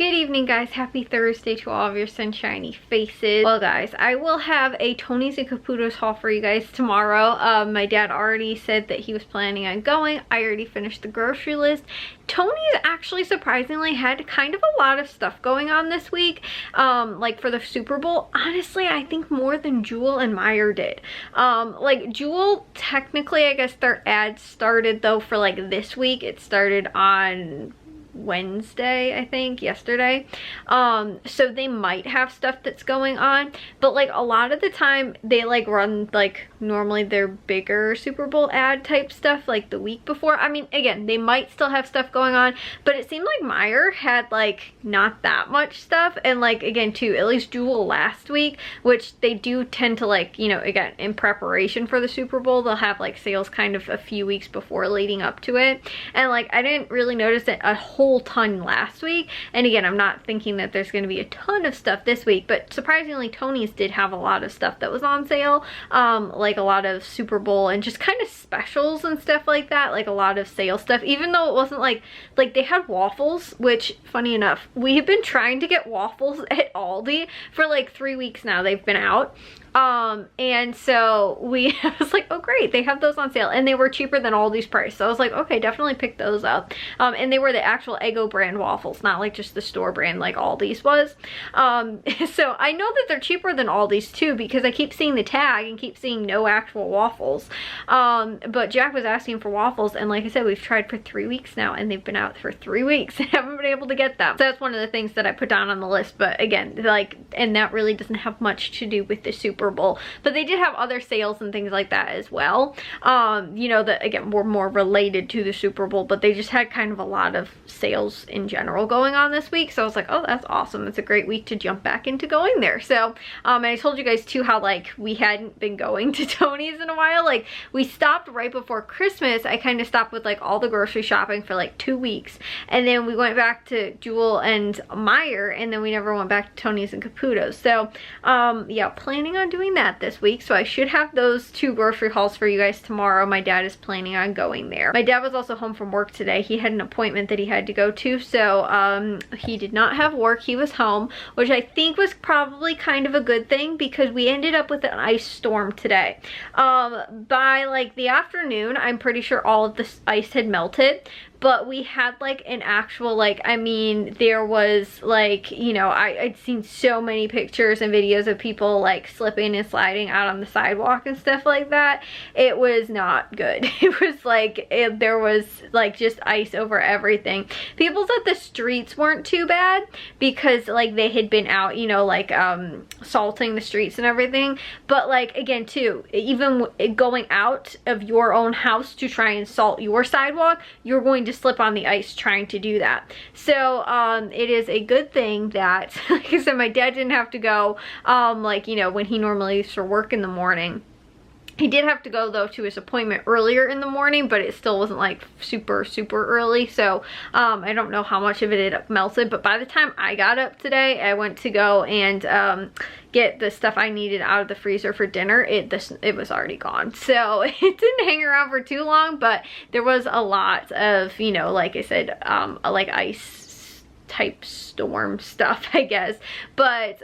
Good evening, guys. Happy Thursday to all of your sunshiny faces. Well, guys, I will have a Tony's and Caputo's haul for you guys tomorrow. My dad already said that he was planning on going. I already finished the grocery list. Tony's actually surprisingly had kind of a lot of stuff going on this week, like for the Super Bowl. Honestly, I think more than Jewel and Meyer did. Like Jewel, technically, I guess their ad started though for like this week. It started on Wednesday, I think, yesterday. So they might have stuff that's going on, but like a lot of the time they like run like normally their bigger Super Bowl ad type stuff like the week before. I mean, again, they might still have stuff going on, but it seemed like Meyer had like not that much stuff. And like again too, at least Jewel last week, which they do tend to like, you know, again in preparation for the Super Bowl, they'll have like sales kind of a few weeks before leading up to it. And like I didn't really notice it a whole ton last week, and again I'm not thinking that there's going to be a ton of stuff this week, but surprisingly Tony's did have a lot of stuff that was on sale, like a lot of Super Bowl and just kind of specials and stuff like that, like a lot of sale stuff, even though it wasn't like they had waffles, which funny enough we have been trying to get waffles at Aldi for like 3 weeks now. They've been out. And so I was like, oh great, they have those on sale, and they were cheaper than Aldi's price. So I was like, okay, definitely pick those up. And they were the actual Eggo brand waffles, not like just the store brand like Aldi's was. So I know that they're cheaper than Aldi's too, because I keep seeing the tag and keep seeing no actual waffles. But Jack was asking for waffles, and like I said, we've tried for 3 weeks now, and they've been out for 3 weeks and haven't been able to get them. So that's one of the things that I put down on the list. But again, like, and that really doesn't have much to do with the Super Bowl, but they did have other sales and things like that as well, you know, that again were more related to the Super Bowl, but they just had kind of a lot of sales in general going on this week. So I was like, oh, that's awesome. It's a great week to jump back into going there. So and I told you guys too how like we hadn't been going to Tony's in a while. Like we stopped right before Christmas. I kind of stopped with like all the grocery shopping for like 2 weeks, and then we went back to Jewel and Meyer, and then we never went back to Tony's and Caputo's. So yeah, planning on doing that this week. So I should have those 2 grocery hauls for you guys tomorrow. My dad is planning on going there. My dad was also home from work today. He had an appointment that he had to go to, so he did not have work. He was home, which I think was probably kind of a good thing, because we ended up with an ice storm today. By like the afternoon, I'm pretty sure all of the ice had melted, but we had like an actual, like, I mean, there was like, you know, I'd seen so many pictures and videos of people like slipping and sliding out on the sidewalk and stuff like that. It was not good. It was like, there was like just ice over everything. People said the streets weren't too bad because like they had been out, you know, like salting the streets and everything. But like, again too, even going out of your own house to try and salt your sidewalk, you're going to slip on the ice trying to do that. So it is a good thing that, like I said, my dad didn't have to go like, you know, when he normally leaves for work in the morning. He did have to go though to his appointment earlier in the morning, but it still wasn't like super early. So I don't know how much of it had melted, but by the time I got up today, I went to go and get the stuff I needed out of the freezer for dinner. It was already gone. So it didn't hang around for too long, but there was a lot of, you know, like I said, like ice type storm stuff, I guess. But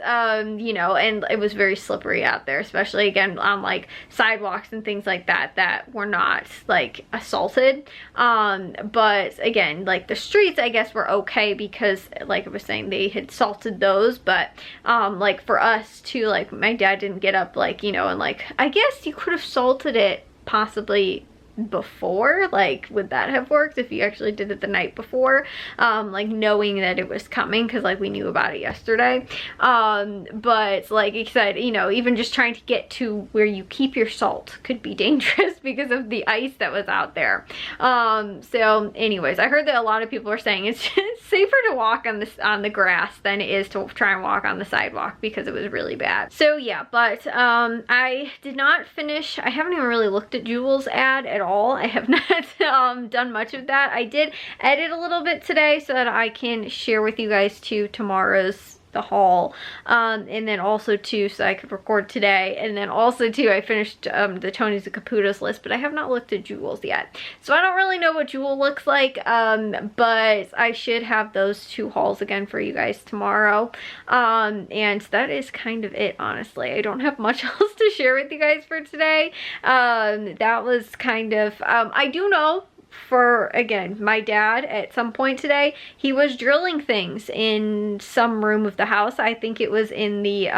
you know, and it was very slippery out there, especially again on like sidewalks and things like that that were not like assaulted. But again, like the streets I guess were okay, because like I was saying, they had salted those. But like for us too, like my dad didn't get up, like, you know, and like I guess you could have salted it possibly before. Like, would that have worked if you actually did it the night before, like knowing that it was coming, because like we knew about it yesterday. But like I said, you know, even just trying to get to where you keep your salt could be dangerous because of the ice that was out there. So anyways, I heard that a lot of people are saying it's safer to walk on the grass than it is to try and walk on the sidewalk, because it was really bad. So yeah, but I did not finish. I haven't even really looked at Jewel's ad at all. I have not done much of that. I did edit a little bit today so that I can share with you guys too tomorrow's the haul, and then also too, so I could record today, and then also too, I finished the Tony's and Caputo's list, but I have not looked at Jewel's yet, so I don't really know what Jewel looks like, but I should have those 2 hauls again for you guys tomorrow, and that is kind of it, honestly. I don't have much else to share with you guys for today. That was kind of, I do know, for, again, my dad at some point today, he was drilling things in some room of the house. I think it was in the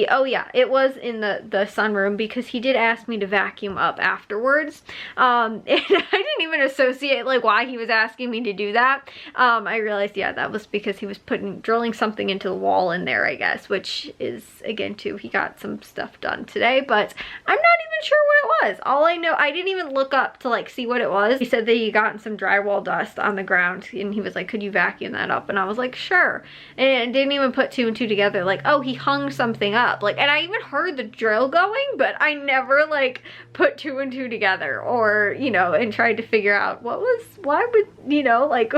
oh yeah, it was in the sunroom, because he did ask me to vacuum up afterwards, and I didn't even associate like why he was asking me to do that. I realized, yeah, that was because he was drilling something into the wall in there, I guess, which is, again too, he got some stuff done today, but I'm not even sure what it was. All I know, I didn't even look up to like see what it was. He said that he gotten some drywall dust on the ground, and he was like, could you vacuum that up? And I was like, sure. And I didn't even put 2 and 2 together, like, oh, he hung something up, like, and I even heard the drill going, but I never like put 2 and 2 together, or, you know, and tried to figure out why would, you know, like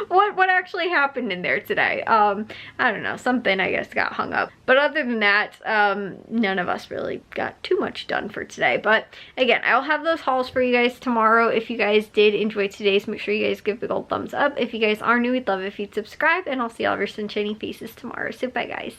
what actually happened in there today. I don't know, something I guess got hung up, but other than that, none of us really got too much done for today. But again, I'll have those hauls for you guys tomorrow. If you guys did enjoy today's, make sure you guys give a big old thumbs up. If you guys are new, we'd love it if you'd subscribe, and I'll see all of your sunshiny faces tomorrow. So bye guys.